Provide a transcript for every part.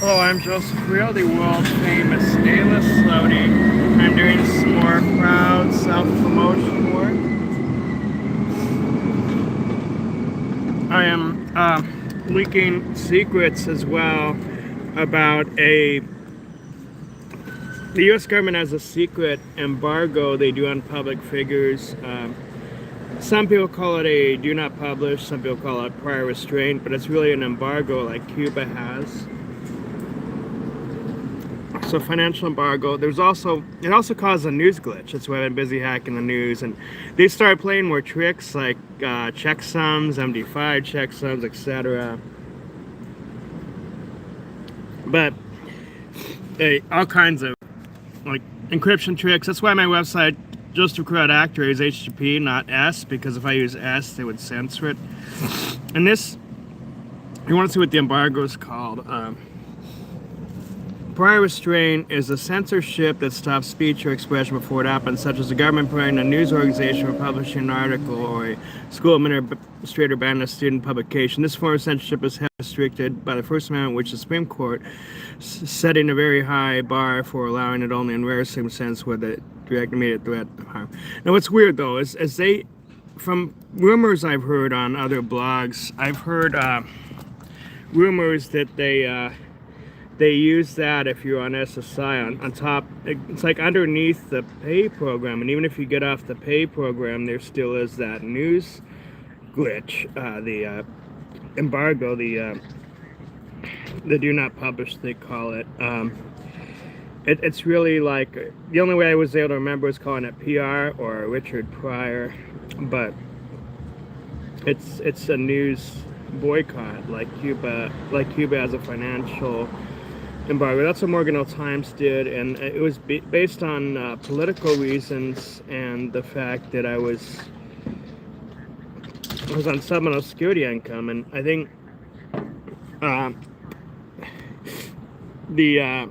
Hello, I'm Joseph Carrillo, the world famous A-list celebrity. I'm doing some more crowd self-promotion work. I am leaking secrets as well about the U.S. government has a secret embargo they do on public figures. Some people call it a do not publish, some people call it prior restraint, but it's really an embargo like Cuba has. So financial embargo. It also caused a news glitch. That's why I've been busy hacking the news, and they started playing more tricks like checksums, MD5 checksums, etc. But all kinds of like encryption tricks. That's why my website josephwcarrillo is HTTP, not S, because if I use S, they would censor it. And this, you want to see what the embargo is called. Prior restraint is a censorship that stops speech or expression before it happens, such as the government preventing a news organization from publishing an article or a school administrator banning a student publication. This form of censorship is restricted by the First Amendment, which the Supreme Court setting a very high bar for allowing it only in rare circumstances with a direct immediate threat of harm. Now, what's weird though is from rumors I've heard on other blogs, I've heard rumors that they use that if you're on SSI on top. It's like underneath the pay program, and even if you get off the pay program, there still is that news glitch, the embargo, the do not publish, they call it. It's really like the only way I was able to remember was calling it PR or Richard Pryor, but it's a news boycott like Cuba has a financial embargo. That's what Morgan Times did, and it was based on political reasons and the fact that I was on supplemental security income, and I think the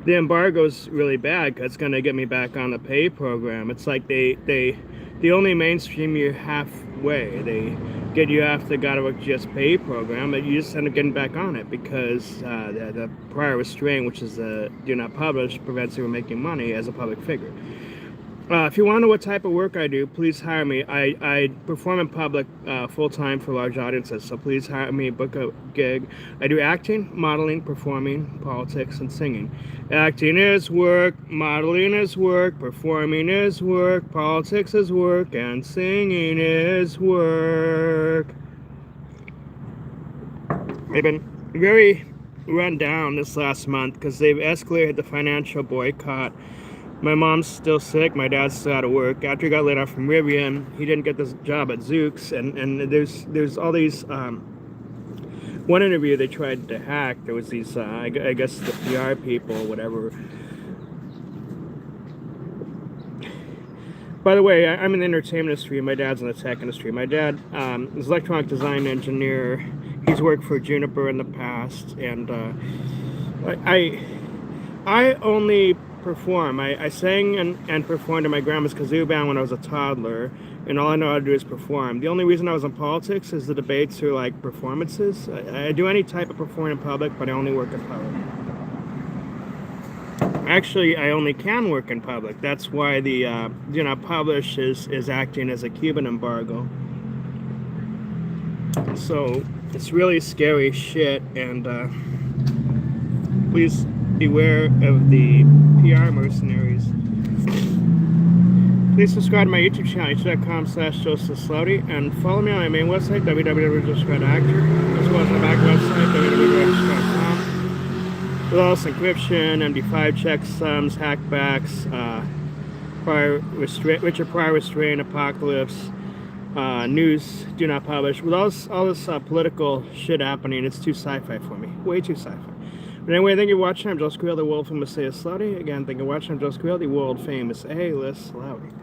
embargo is really bad because it's going to get me back on the pay program. It's like they only mainstream you halfway. They get you off the gotta work just pay program, but you just end up getting back on it because the prior restraint, which is the do not publish, prevents you from making money as a public figure. If you want to know what type of work I do, please hire me. I perform in public full-time for large audiences, so please hire me, book a gig. I do acting, modeling, performing, politics, and singing. Acting is work, modeling is work, performing is work, politics is work, and singing is work. They've been very run down this last month because they've escalated the financial boycott. My mom's still sick, my dad's still out of work. After he got laid off from Rivian, he didn't get this job at Zooks, and there's all these, one interview they tried to hack, there was these, I guess the PR people, whatever. By the way, I'm in the entertainment industry, my dad's in the tech industry. My dad is an electronic design engineer. He's worked for Juniper in the past, and I only perform. I sang and performed in my grandma's kazoo band when I was a toddler, and all I know how to do is perform. The only reason I was in politics is the debates are like performances. I do any type of performing in public, but I only work in public. Actually, I only can work in public. That's why the do not publish is acting as a Cuban embargo. So it's really scary shit, and please beware of the PR mercenaries. Please subscribe to my YouTube channel, youtube.com/josephslowdy, and follow me on my main website, www.josephwcarrillo.actor, as well as my back website, www.josephwcarrillo.com. With all this encryption, MD5 checksums, hackbacks, Richard Pryor restraint, apocalypse, news, do not publish. With all this political shit happening, it's too sci-fi for me. Way too sci-fi. But anyway, thank you for watching. I'm Joseph Carrillo, the world famous A-list celebrity. Again, thank you for watching. I'm Joseph Carrillo, the world famous A-list celebrity.